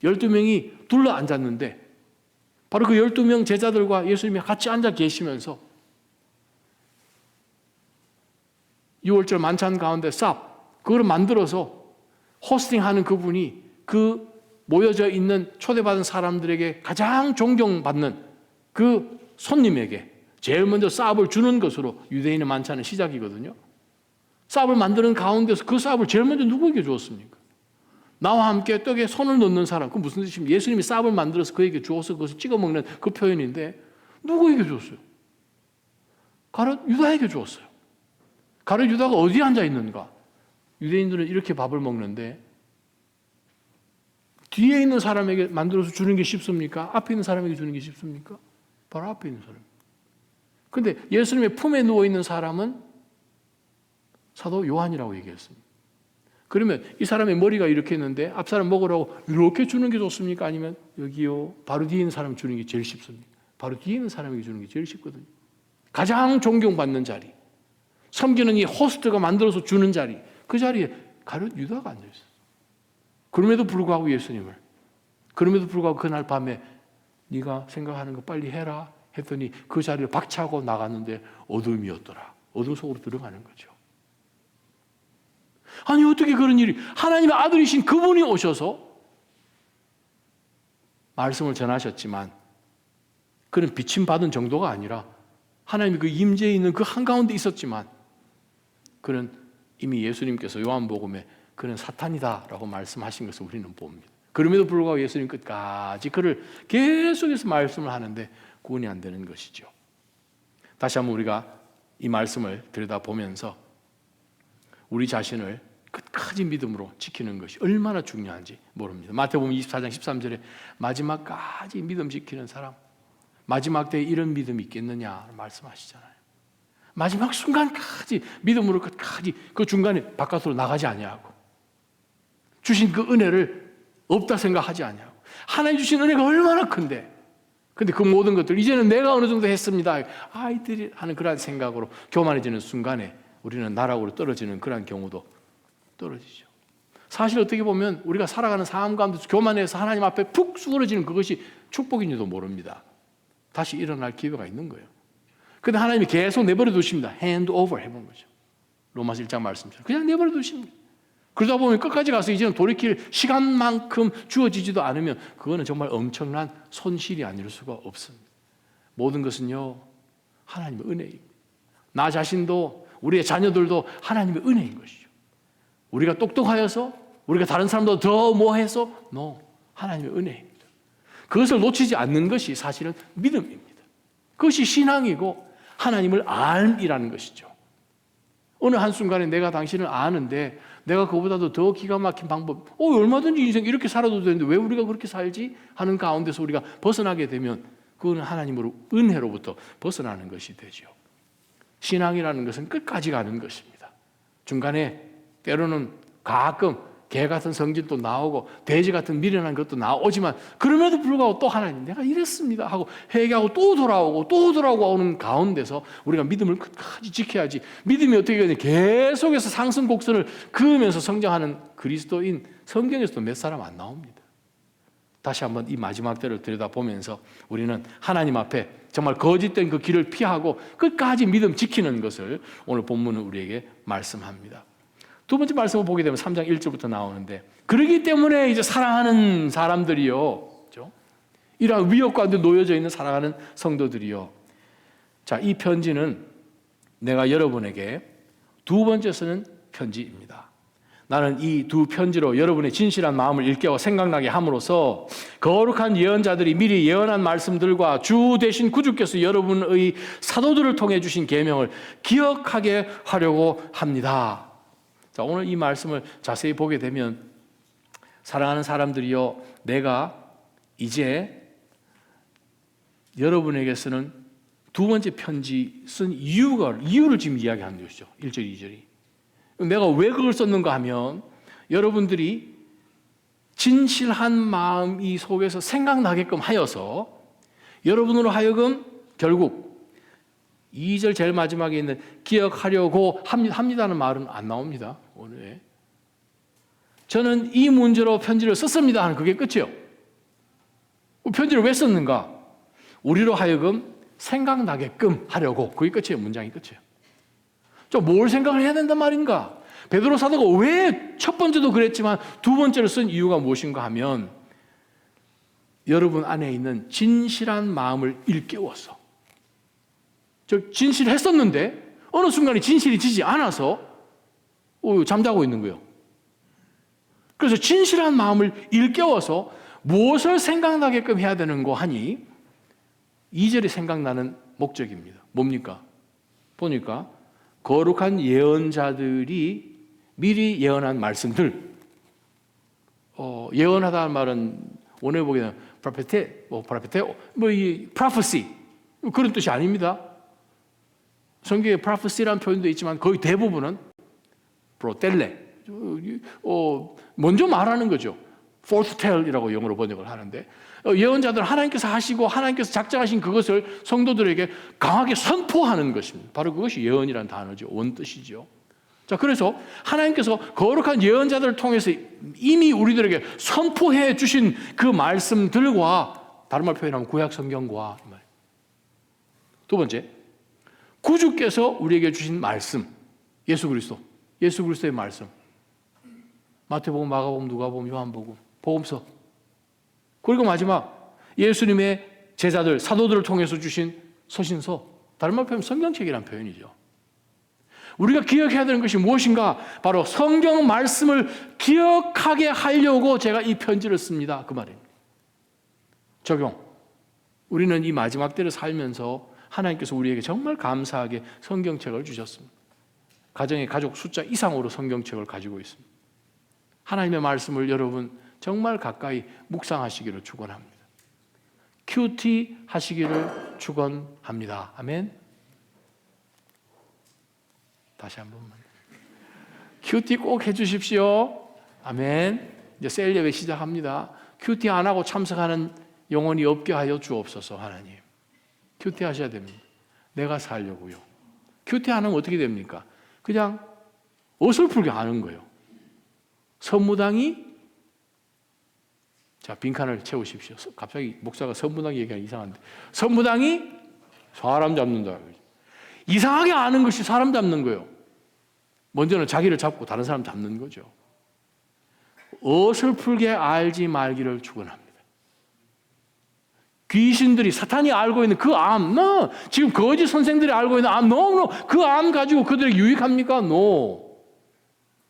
12명이 둘러 앉았는데 바로 그 12명 제자들과 예수님이 같이 앉아 계시면서 6월절 만찬 가운데 그걸 만들어서 호스팅하는 그분이 그 모여져 있는 초대받은 사람들에게 가장 존경받는 그 손님에게 제일 먼저 쌉을 주는 것으로 유대인의 만찬은 시작이거든요. 쌉을 만드는 가운데서 그 쌉을 제일 먼저 누구에게 주었습니까? 나와 함께 떡에 손을 넣는 사람. 그 무슨 뜻입니까? 예수님이 쌉을 만들어서 그에게 주어서 그것을 찍어 먹는 그 표현인데 누구에게 주었어요? 가룟 유다에게 주었어요. 가룟 유다가 어디에 앉아 있는가? 유대인들은 이렇게 밥을 먹는데 뒤에 있는 사람에게 만들어서 주는 게 쉽습니까? 앞에 있는 사람에게 주는 게 쉽습니까? 바로 앞에 있는 사람. 그런데 예수님의 품에 누워 있는 사람은 사도 요한이라고 얘기했습니다. 그러면 이 사람의 머리가 이렇게 있는데 앞 사람 먹으라고 이렇게 주는 게 좋습니까? 아니면 여기요 바로 뒤에 있는 사람 주는 게 제일 쉽습니까? 바로 뒤에 있는 사람에게 주는 게 제일 쉽거든요. 가장 존경받는 자리, 섬기는 이 호스트가 만들어서 주는 자리, 그 자리에 가룟 유다가 앉아 있었어요. 그럼에도 불구하고 그럼에도 불구하고 그날 밤에 네가 생각하는 거 빨리 해라 했더니 그 자리를 박차고 나갔는데 어둠이었더라. 어둠 속으로 들어가는 거죠. 아니 어떻게 그런 일이, 하나님의 아들이신 그분이 오셔서 말씀을 전하셨지만 그는 비침받은 정도가 아니라 하나님의 그 임재에 있는 그 한가운데 있었지만 그는 이미 예수님께서 요한복음에 그는 사탄이다라고 말씀하신 것을 우리는 봅니다. 그럼에도 불구하고 예수님 끝까지 그를 계속해서 말씀을 하는데 구원이 안 되는 것이죠. 다시 한번 우리가 이 말씀을 들여다보면서 우리 자신을 끝까지 믿음으로 지키는 것이 얼마나 중요한지 모릅니다. 마태복음 24장 13절에 마지막까지 믿음 지키는 사람, 마지막 때에 이런 믿음이 있겠느냐 말씀하시잖아요. 마지막 순간까지 믿음으로 끝까지 그 중간에 바깥으로 나가지 아니하고 주신 그 은혜를 없다 생각하지 아니하고 하나님 주신 은혜가 얼마나 큰데 근데 그 모든 것들 이제는 내가 어느 정도 했습니다 아이들이 하는 그런 생각으로 교만해지는 순간에 우리는 나락으로 떨어지는 그런 경우도 떨어지죠. 사실 어떻게 보면 우리가 살아가는 삶 가운데서 교만해서 하나님 앞에 푹 수그러지는 그것이 축복인지도 모릅니다. 다시 일어날 기회가 있는 거예요. 근데 하나님이 계속 내버려 두십니다. hand over 해본 거죠. 로마서 1장 말씀처럼 그냥 내버려 두십니다. 그러다 보면 끝까지 가서 이제는 돌이킬 시간만큼 주어지지도 않으면 그거는 정말 엄청난 손실이 아닐 수가 없습니다. 모든 것은요 하나님의 은혜입니다. 나 자신도 우리의 자녀들도 하나님의 은혜인 것이죠. 우리가 똑똑하여서 우리가 다른 사람보다 더 뭐해서 하나님의 은혜입니다. 그것을 놓치지 않는 것이 사실은 믿음입니다. 그것이 신앙이고 하나님을 알이라는 것이죠. 어느 한순간에 내가 당신을 아는데 내가 그보다도 더 기가 막힌 방법 얼마든지 인생 이렇게 살아도 되는데 왜 우리가 그렇게 살지? 하는 가운데서 우리가 벗어나게 되면 그거는 하나님으로 은혜로부터 벗어나는 것이 되죠. 신앙이라는 것은 끝까지 가는 것입니다. 중간에 때로는 가끔 개 같은 성질도 나오고 돼지 같은 미련한 것도 나오지만 그럼에도 불구하고 또 하나님 내가 이랬습니다 하고 회개하고 또 돌아오고 오는 가운데서 우리가 믿음을 끝까지 지켜야지. 믿음이 어떻게 되냐 계속해서 상승 곡선을 그으면서 성장하는 그리스도인 성경에서도 몇 사람 안 나옵니다. 다시 한번 이 마지막 때를 들여다보면서 우리는 하나님 앞에 정말 거짓된 그 길을 피하고 끝까지 믿음 지키는 것을 오늘 본문은 우리에게 말씀합니다. 두 번째 말씀을 보게 되면 3장 1절부터 나오는데, 그러기 때문에 이제 사랑하는 사람들이요, 그렇죠? 이러한 위협 가운데 놓여져 있는 사랑하는 성도들이요. 자, 이 편지는 내가 여러분에게 두 번째 쓰는 편지입니다. 나는 이 두 편지로 여러분의 진실한 마음을 일깨워 생각나게 함으로써 거룩한 예언자들이 미리 예언한 말씀들과 주 대신 구주께서 여러분의 사도들을 통해 주신 계명을 기억하게 하려고 합니다. 자, 오늘 이 말씀을 자세히 보게 되면, 사랑하는 사람들이여, 내가 이제 여러분에게 쓰는 두 번째 편지 쓴 이유를 지금 이야기하는 것이죠. 1절, 2절이. 내가 왜 그걸 썼는가 하면, 여러분들이 진실한 마음 이 속에서 생각나게끔 하여서 여러분으로 하여금 결국 2절 제일 마지막에 있는 기억하려고 합니다는 말은 안 나옵니다. 오늘 저는 이 문제로 편지를 썼습니다 하는 그게 끝이에요. 편지를 왜 썼는가? 우리로 하여금 생각나게끔 하려고. 그게 끝이에요. 문장이 끝이에요. 뭘 생각을 해야 된단 말인가? 베드로 사도가 왜 첫 번째도 그랬지만 두 번째를 쓴 이유가 무엇인가 하면, 여러분 안에 있는 진실한 마음을 일깨워서, 진실했었는데 어느 순간에 진실이 지지 않아서 잠자고 있는 거예요. 그래서 진실한 마음을 일깨워서 무엇을 생각나게끔 해야 되는 거 하니 2절이 생각나는 목적입니다. 뭡니까? 보니까 거룩한 예언자들이 미리 예언한 말씀들, 예언하다는 말은 원래 보기에는 prophecy 그런 뜻이 아닙니다. 성경에 prophecy라는 표현도 있지만 거의 대부분은 프로텔레, 먼저 말하는 거죠. foretell이라고 영어로 번역을 하는데, 예언자들 하나님께서 하시고 하나님께서 작정하신 그것을 성도들에게 강하게 선포하는 것입니다. 바로 그것이 예언이라는 단어죠. 원뜻이죠. 자, 그래서 하나님께서 거룩한 예언자들을 통해서 이미 우리들에게 선포해 주신 그 말씀들과, 다른 말 표현하면 구약 성경과, 두 번째, 구주께서 우리에게 주신 말씀, 예수 그리스도의 말씀, 마태복음, 마가복음, 누가복음, 요한복음, 복음서, 그리고 마지막 예수님의 제자들, 사도들을 통해서 주신 서신서, 다른 말 표현하면 성경책이라는 표현이죠. 우리가 기억해야 되는 것이 무엇인가? 바로 성경 말씀을 기억하게 하려고 제가 이 편지를 씁니다. 그 말입니다. 적용. 우리는 이 마지막 때를 살면서 하나님께서 우리에게 정말 감사하게 성경책을 주셨습니다. 가정의 가족 숫자 이상으로 성경책을 가지고 있습니다. 하나님의 말씀을 여러분 정말 가까이 묵상하시기를 축원합니다. 큐티 하시기를 축원합니다. 아멘. 다시 한 번만. 큐티 꼭 해주십시오. 아멘. 이제 셀 예배 시작합니다. 큐티 안 하고 참석하는 영혼이 없게 하여 주옵소서. 하나님, 큐티 하셔야 됩니다. 내가 살려고요. 큐티 안 하면 어떻게 됩니까? 그냥 어설프게 하는 거예요. 선무당이, 자, 빈칸을 채우십시오. 갑자기 목사가 선무당 얘기하면 이상한데, 선무당이 사람 잡는다. 이상하게 아는 것이 사람 잡는 거예요. 먼저는 자기를 잡고 다른 사람 잡는 거죠. 어설프게 알지 말기를 축원합니다. 귀신들이, 사탄이 알고 있는 그 암, 지금 거짓 선생들이 알고 있는 암, 그 암 가지고 그들에게 유익합니까?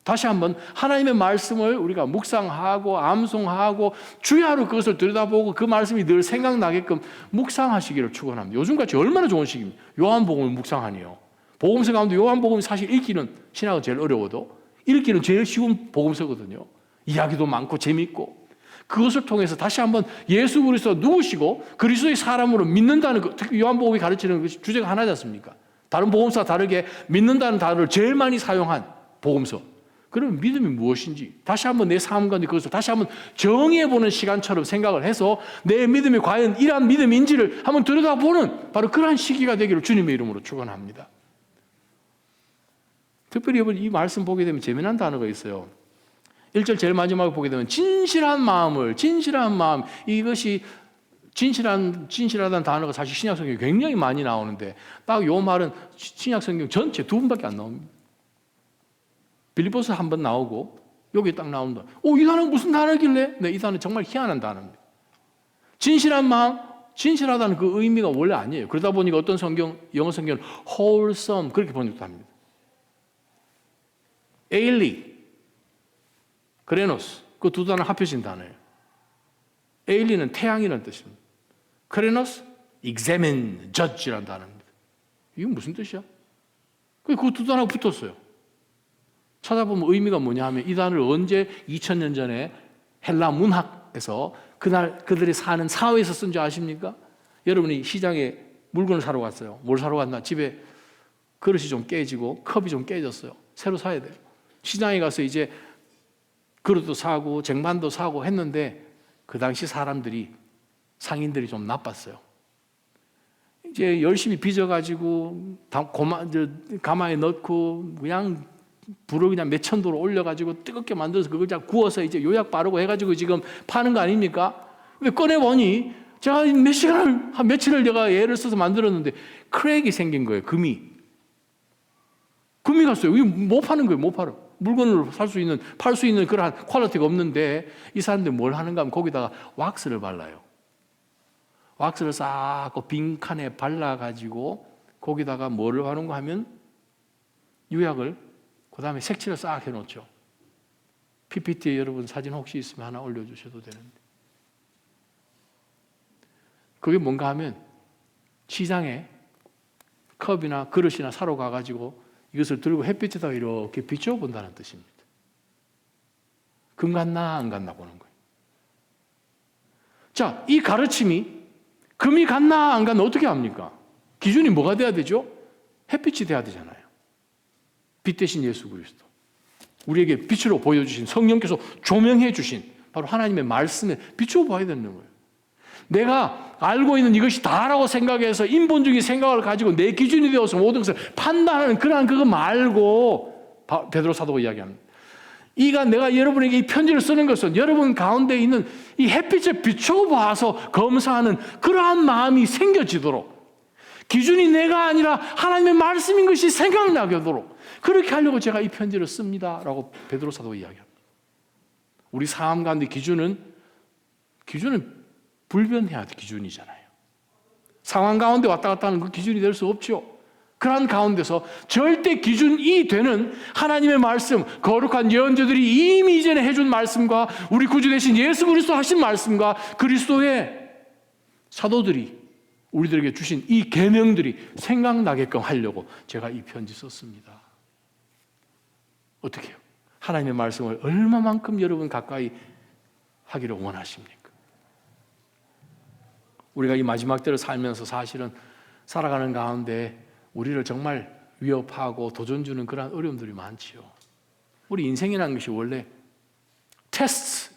다시 한번 하나님의 말씀을 우리가 묵상하고 암송하고 주야로 그것을 들여다보고 그 말씀이 늘 생각나게끔 묵상하시기를 축원합니다. 요즘같이 얼마나 좋은 시기입니다. 요한복음을 묵상하니요. 복음서 가운데 요한복음이 사실 읽기는, 신학은 제일 어려워도 읽기는 제일 쉬운 복음서거든요. 이야기도 많고 재밌고, 그것을 통해서 다시 한번 예수 그리스도 누구시고 그리스도의 사람으로 믿는다는 것, 특히 요한복음이 가르치는 것이 주제가 하나지 않습니까? 다른 복음서와 다르게 믿는다는 단어를 제일 많이 사용한 복음서. 그러면 믿음이 무엇인지 다시 한번 내 삶 가운데 그것을 다시 한번 정의해보는 시간처럼 생각을 해서 내 믿음이 과연 이러한 믿음인지를 한번 들여다보는 바로 그러한 시기가 되기를 주님의 이름으로 축원합니다. 특별히 여러분 이 말씀 보게 되면 재미난 단어가 있어요. 1절 제일 마지막에 보게 되면 진실한 마음, 이것이 진실하다는 단어가 사실 신약성경에 굉장히 많이 나오는데 딱 이 말은 신약성경 전체 두 번밖에 안 나옵니다. 빌립보서 한번 나오고 여기 딱 나온다. 이 단어가 무슨 단어길래? 네, 이 단어는 정말 희한한 단어입니다. 진실한 마음, 진실하다는 그 의미가 원래 아니에요. 그러다 보니까 어떤 성경, 영어 성경은 wholesome 그렇게 번역도 합니다. 에일리, 크레노스 그 두 단어 합해진 단어예요. 에일리는 태양이라는 뜻입니다. 크레노스, examine, judge라는 단어입니다. 이게 무슨 뜻이야? 그 두 단어가 붙었어요. 찾아보면 의미가 뭐냐 하면 이 단어를 언제 2000년 전에 헬라 문학에서 그날 그들이 사는 사회에서 쓴 줄 아십니까? 여러분이 시장에 물건을 사러 갔어요. 뭘 사러 갔나? 집에 그릇이 좀 깨지고 컵이 좀 깨졌어요. 새로 사야 돼요. 시장에 가서 이제 그릇도 사고 쟁반도 사고 했는데 그 당시 사람들이 상인들이 좀 나빴어요. 이제 열심히 빚어가지고 가마에 넣고 그냥 불을 그냥 몇천 도로 올려가지고 뜨겁게 만들어서 그걸 그냥 구워서 이제 요약 바르고 해가지고 지금 파는 거 아닙니까? 근데 꺼내보니 제가 몇 시간을, 한 며칠을 제가 애를 써서 만들었는데 크랙이 생긴 거예요. 금이 갔어요. 이거 못 파는 거예요. 못 팔아. 물건을 팔 수 있는 그런 퀄리티가 없는데 이 사람들이 뭘 하는가 하면 거기다가 왁스를 발라요. 왁스를 싹 빈 칸에 발라가지고 거기다가 뭐를 하는가 하면 유약을 그 다음에 색칠을 싹 해놓죠. PPT에 여러분 사진 혹시 있으면 하나 올려주셔도 되는데 그게 뭔가 하면 시장에 컵이나 그릇이나 사러 가가지고 이것을 들고 햇빛에다가 이렇게 비춰본다는 뜻입니다. 금 같나 안 같나 보는 거예요. 자, 이 가르침이 금이 같나 안 같나 어떻게 합니까? 기준이 뭐가 돼야 되죠? 햇빛이 돼야 되잖아요. 빛 대신 예수 그리스도. 우리에게 빛으로 보여주신 성령께서 조명해 주신 바로 하나님의 말씀에 비추어 봐야 되는 거예요. 내가 알고 있는 이것이 다라고 생각해서 인본주의 생각을 가지고 내 기준이 되어서 모든 것을 판단하는 그러한 그거 말고 베드로 사도가 이야기합니다. 내가 여러분에게 이 편지를 쓰는 것은 여러분 가운데 있는 이 햇빛에 비춰봐서 검사하는 그러한 마음이 생겨지도록 기준이 내가 아니라 하나님의 말씀인 것이 생각나게 하도록 그렇게 하려고 제가 이 편지를 씁니다 라고 베드로 사도가 이야기합니다. 우리 삶 가운데 기준은 불변해야 돼. 기준이잖아요. 상황 가운데 왔다 갔다 하는 그 기준이 될 수 없죠. 그러한 가운데서 절대 기준이 되는 하나님의 말씀, 거룩한 예언자들이 이미 이전에 해준 말씀과 우리 구주 되신 예수 그리스도 하신 말씀과 그리스도의 사도들이 우리들에게 주신 이 계명들이 생각나게끔 하려고 제가 이 편지 썼습니다. 어떻게 해요? 하나님의 말씀을 얼마만큼 여러분 가까이 하기를 원하십니까? 우리가 이 마지막 때를 살면서 사실은 살아가는 가운데 우리를 정말 위협하고 도전 주는 그런 어려움들이 많지요. 우리 인생이라는 것이 원래 테스트,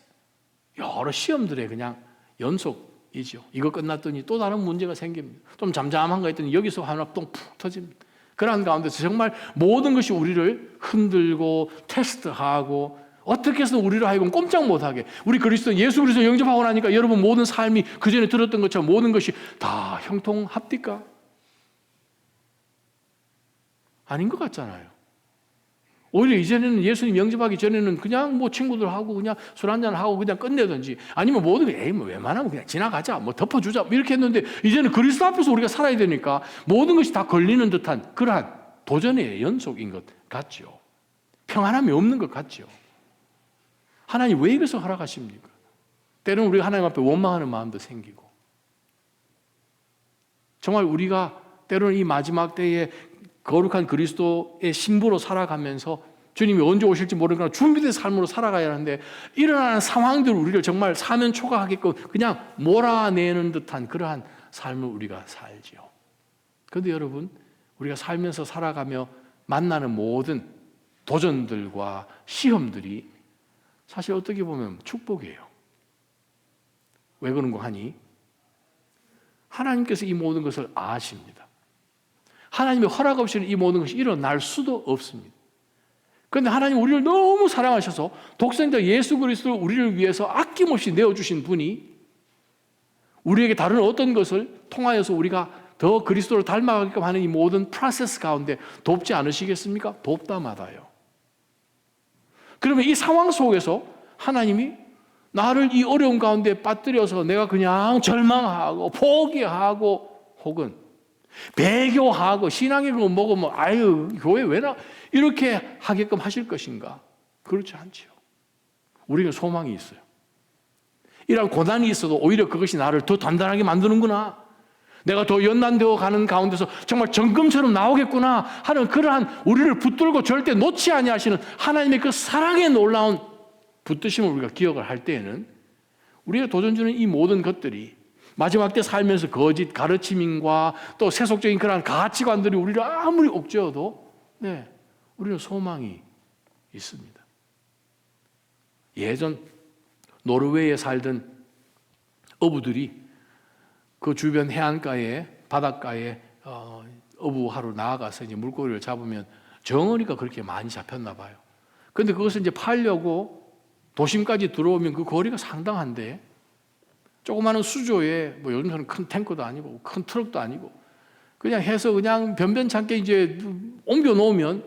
여러 시험들의 그냥 연속이죠. 이거 끝났더니 또 다른 문제가 생깁니다. 좀 잠잠한 거 했더니 여기서 하나 또 푹 터집니다. 그러한 가운데서 정말 모든 것이 우리를 흔들고 테스트하고 어떻게 해서 우리를 하여금 꼼짝 못하게 우리 그리스도 예수 그리스도 영접하고 나니까 여러분 모든 삶이 그전에 들었던 것처럼 모든 것이 다 형통합니까? 아닌 것 같잖아요. 오히려 이전에는 예수님 영접하기 전에는 그냥 뭐 친구들하고 그냥 술 한잔 하고 그냥 끝내든지 아니면 모든 게 뭐 웬만하면 그냥 지나가자 뭐 덮어주자 이렇게 했는데 이제는 그리스도 앞에서 우리가 살아야 되니까 모든 것이 다 걸리는 듯한 그러한 도전의 연속인 것 같죠. 평안함이 없는 것 같죠. 하나님 왜 이것을 허락하십니까? 때로는 우리가 하나님 앞에 원망하는 마음도 생기고 정말 우리가 때로는 이 마지막 때에 거룩한 그리스도의 신부로 살아가면서 주님이 언제 오실지 모르니까 준비된 삶으로 살아가야 하는데 일어나는 상황들 우리를 정말 사면 초과하게끔 그냥 몰아내는 듯한 그러한 삶을 우리가 살지요. 그런데 여러분 우리가 살면서 살아가며 만나는 모든 도전들과 시험들이 사실 어떻게 보면 축복이에요. 왜 그런가 하니 하나님께서 이 모든 것을 아십니다. 하나님의 허락 없이는 이 모든 것이 일어날 수도 없습니다. 그런데 하나님 우리를 너무 사랑하셔서 독생자 예수 그리스도를 우리를 위해서 아낌없이 내어주신 분이 우리에게 다른 어떤 것을 통하여서 우리가 더 그리스도를 닮아가게끔 하는 이 모든 프로세스 가운데 돕지 않으시겠습니까? 돕다마다요. 그러면 이 상황 속에서 하나님이 나를 이 어려운 가운데 빠뜨려서 내가 그냥 절망하고 포기하고 혹은 배교하고 신앙의 거 먹으면 아유 교회 왜 나 이렇게 하게끔 하실 것인가? 그렇지 않지요. 우리가 소망이 있어요. 이런 고난이 있어도 오히려 그것이 나를 더 단단하게 만드는구나. 내가 더 연단되어 가는 가운데서 정말 정금처럼 나오겠구나 하는 그러한 우리를 붙들고 절대 놓지 아니하시는 하나님의 그 사랑의 놀라운 붙드심을 우리가 기억을 할 때에는 우리가 도전 주는 이 모든 것들이 마지막 때 살면서 거짓 가르침인과 또 세속적인 그러한 가치관들이 우리를 아무리 옥죄어도 우리는 소망이 있습니다. 예전 노르웨이에 살던 어부들이 그 주변 해안가에 바닷가에 어부하러 나아가서 이제 물고기를 잡으면 정어리가 그렇게 많이 잡혔나 봐요. 그런데 그것을 이제 팔려고 도심까지 들어오면 그 거리가 상당한데 조그마한 수조에 뭐 요즘처럼 큰 탱커도 아니고 큰 트럭도 아니고 그냥 해서 그냥 변변찮게 이제 옮겨 놓으면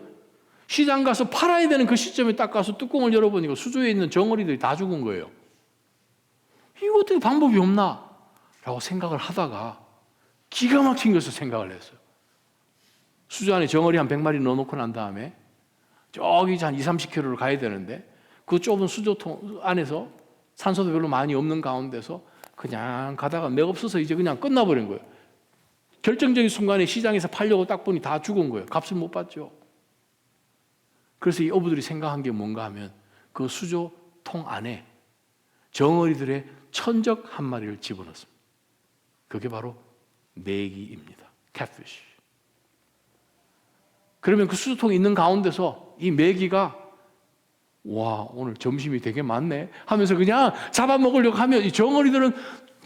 시장 가서 팔아야 되는 그 시점에 딱 가서 뚜껑을 열어보니까 수조에 있는 정어리들이 다 죽은 거예요. 이거 어떻게 방법이 없나? 라고 생각을 하다가 기가 막힌 것을 생각을 했어요. 수조 안에 정어리 한 100마리 넣어놓고 난 다음에 저기 한 20-30km를 가야 되는데 그 좁은 수조통 안에서 산소도 별로 많이 없는 가운데서 그냥 가다가 맥 없어서 이제 그냥 끝나버린 거예요. 결정적인 순간에 시장에서 팔려고 딱 보니 다 죽은 거예요. 값을 못 받죠. 그래서 이 어부들이 생각한 게 뭔가 하면 그 수조통 안에 정어리들의 천적 한 마리를 집어넣습니다. 그게 바로 메기입니다. catfish. 그러면 그 수조통이 있는 가운데서 이 메기가 와 오늘 점심이 되게 많네 하면서 그냥 잡아먹으려고 하면 이 정어리들은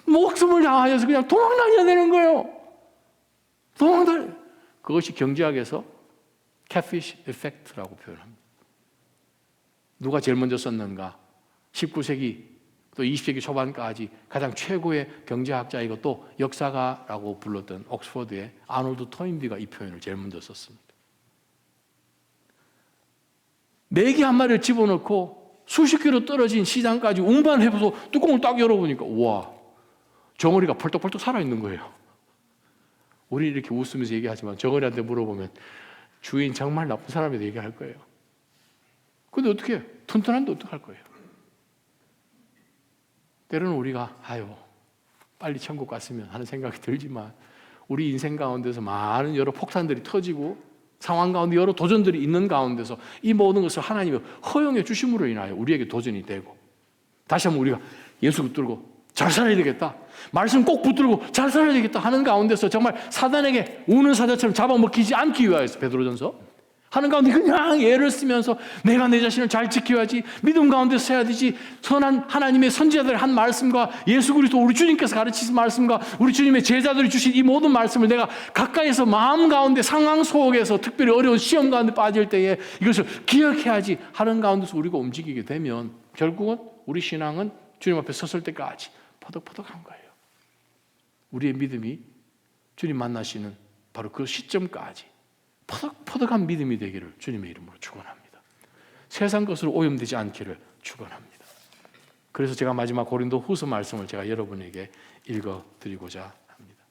목숨을 다하여서 그냥 도망다녀야 되는 거예요. 그것이 경제학에서 catfish effect라고 표현합니다. 누가 제일 먼저 썼는가? 19세기 또 20세기 초반까지 가장 최고의 경제학자이고 또 역사가라고 불렀던 옥스퍼드의 아놀드 토인비가 이 표현을 제일 먼저 썼습니다. 메기 한 마리를 집어넣고 수십 킬로 떨어진 시장까지 운반해서 뚜껑을 딱 열어보니까 와 정어리가 펄떡펄떡 살아있는 거예요. 우리 이렇게 웃으면서 얘기하지만 정어리한테 물어보면 주인 정말 나쁜 사람이라고 얘기할 거예요. 근데 어떻게 튼튼한데 어떡할 거예요? 때로는 우리가 아유 빨리 천국 갔으면 하는 생각이 들지만 우리 인생 가운데서 많은 여러 폭탄들이 터지고 상황 가운데 여러 도전들이 있는 가운데서 이 모든 것을 하나님이 허용해 주심으로 인하여 우리에게 도전이 되고 다시 한번 우리가 예수 붙들고 잘 살아야 되겠다. 말씀 꼭 붙들고 잘 살아야 되겠다 하는 가운데서 정말 사단에게 우는 사자처럼 잡아먹히지 않기 위하여서 베드로전서 하는 가운데 그냥 예를 쓰면서 내가 내 자신을 잘 지켜야지 믿음 가운데 서야 되지 선한 하나님의 선지자들의 한 말씀과 예수 그리스도 우리 주님께서 가르치신 말씀과 우리 주님의 제자들이 주신 이 모든 말씀을 내가 가까이서 마음 가운데 상황 속에서 특별히 어려운 시험 가운데 빠질 때에 이것을 기억해야지 하는 가운데서 우리가 움직이게 되면 결국은 우리 신앙은 주님 앞에 섰을 때까지 퍼덕퍼덕한 거예요. 우리의 믿음이 주님 만나시는 바로 그 시점까지 퍼덕퍼덕한 믿음이 되기를 주님의 이름으로 축원합니다. 세상 것으로 오염되지 않기를 축원합니다. 그래서 제가 마지막 고린도 후서 말씀을 제가 여러분에게 읽어드리고자 합니다.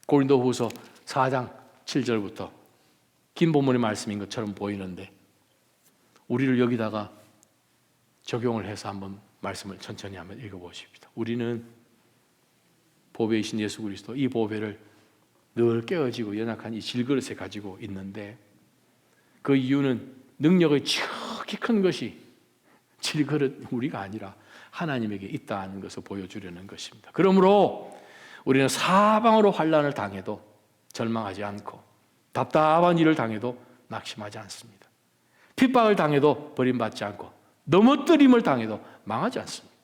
고린도 후서 4장 7절부터 긴 본문의 말씀인 것처럼 보이는데 우리를 여기다가 적용을 해서 한번 말씀을 천천히 한번 읽어보십시다. 우리는 보배이신 예수 그리스도 이 보배를 늘 깨어지고 연약한 이 질그릇에 가지고 있는데 그 이유는 능력의 지극히 큰 것이 질그릇 우리가 아니라 하나님에게 있다는 것을 보여주려는 것입니다. 그러므로 우리는 사방으로 환난을 당해도 절망하지 않고 답답한 일을 당해도 낙심하지 않습니다. 핍박을 당해도 버림받지 않고 넘어뜨림을 당해도 망하지 않습니다.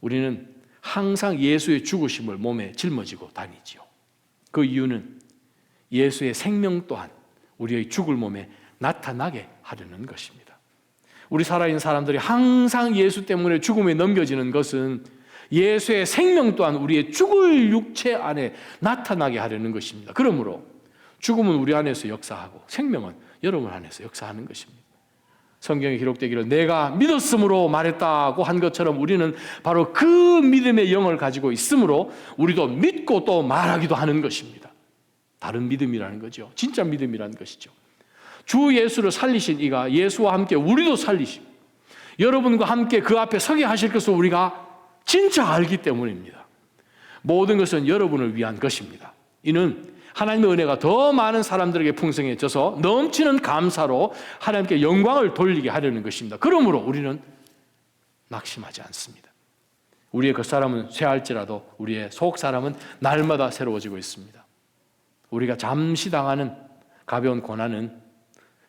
우리는 항상 예수의 죽으심을 몸에 짊어지고 다니지요. 그 이유는 예수의 생명 또한 우리의 죽을 몸에 나타나게 하려는 것입니다. 우리 살아있는 사람들이 항상 예수 때문에 죽음에 넘겨지는 것은 예수의 생명 또한 우리의 죽을 육체 안에 나타나게 하려는 것입니다. 그러므로 죽음은 우리 안에서 역사하고 생명은 여러분 안에서 역사하는 것입니다. 성경에 기록되기를 내가 믿었으므로 말했다고 한 것처럼 우리는 바로 그 믿음의 영을 가지고 있으므로 우리도 믿고 또 말하기도 하는 것입니다. 다른 믿음이라는 거죠. 진짜 믿음이라는 것이죠. 주 예수를 살리신 이가 예수와 함께 우리도 살리시고 여러분과 함께 그 앞에 서게 하실 것을 우리가 진짜 알기 때문입니다. 모든 것은 여러분을 위한 것입니다. 이는 하나님의 은혜가 더 많은 사람들에게 풍성해져서 넘치는 감사로 하나님께 영광을 돌리게 하려는 것입니다. 그러므로 우리는 낙심하지 않습니다. 우리의 겉사람은 쇠할지라도 우리의 속사람은 날마다 새로워지고 있습니다. 우리가 잠시 당하는 가벼운 고난은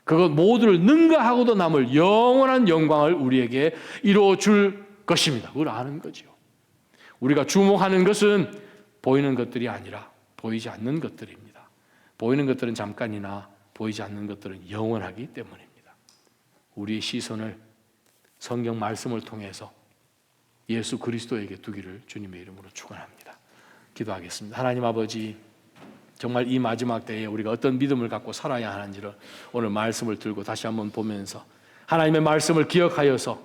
그것 모두를 능가하고도 남을 영원한 영광을 우리에게 이루어줄 것입니다. 그걸 아는 거죠. 우리가 주목하는 것은 보이는 것들이 아니라 보이지 않는 것들입니다. 보이는 것들은 잠깐이나 보이지 않는 것들은 영원하기 때문입니다. 우리의 시선을 성경 말씀을 통해서 예수 그리스도에게 두기를 주님의 이름으로 축원합니다. 기도하겠습니다. 하나님 아버지, 정말 이 마지막 때에 우리가 어떤 믿음을 갖고 살아야 하는지를 오늘 말씀을 들고 다시 한번 보면서 하나님의 말씀을 기억하여서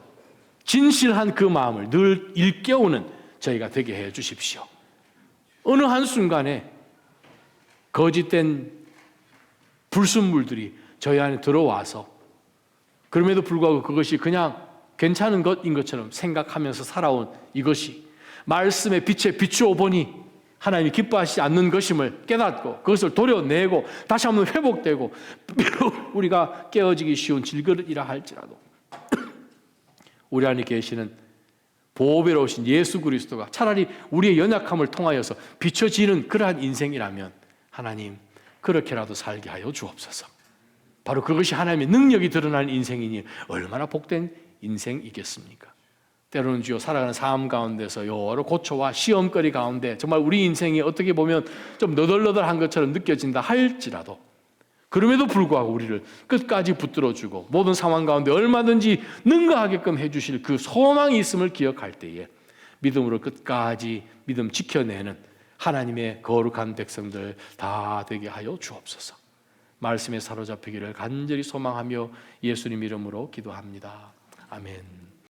진실한 그 마음을 늘 일깨우는 저희가 되게 해 주십시오. 어느 한순간에 거짓된 불순물들이 저희 안에 들어와서 그럼에도 불구하고 그것이 그냥 괜찮은 것인 것처럼 생각하면서 살아온 이것이 말씀의 빛에 비추어 보니 하나님이 기뻐하시지 않는 것임을 깨닫고 그것을 도려내고 다시 한번 회복되고 비록 우리가 깨어지기 쉬운 질그릇이라 할지라도 우리 안에 계시는 보배로우신 예수 그리스도가 차라리 우리의 연약함을 통하여서 비춰지는 그러한 인생이라면 하나님 그렇게라도 살게 하여 주옵소서. 바로 그것이 하나님의 능력이 드러나는 인생이니 얼마나 복된 인생이겠습니까? 때로는 주여 살아가는 삶 가운데서 여러 고초와 시험거리 가운데 정말 우리 인생이 어떻게 보면 좀 너덜너덜한 것처럼 느껴진다 할지라도 그럼에도 불구하고 우리를 끝까지 붙들어주고 모든 상황 가운데 얼마든지 능가하게끔 해주실 그 소망이 있음을 기억할 때에 믿음으로 끝까지 믿음 지켜내는 하나님의 거룩한 백성들 다 되게 하여 주옵소서. 말씀에 사로잡히기를 간절히 소망하며 예수님 이름으로 기도합니다. 아멘.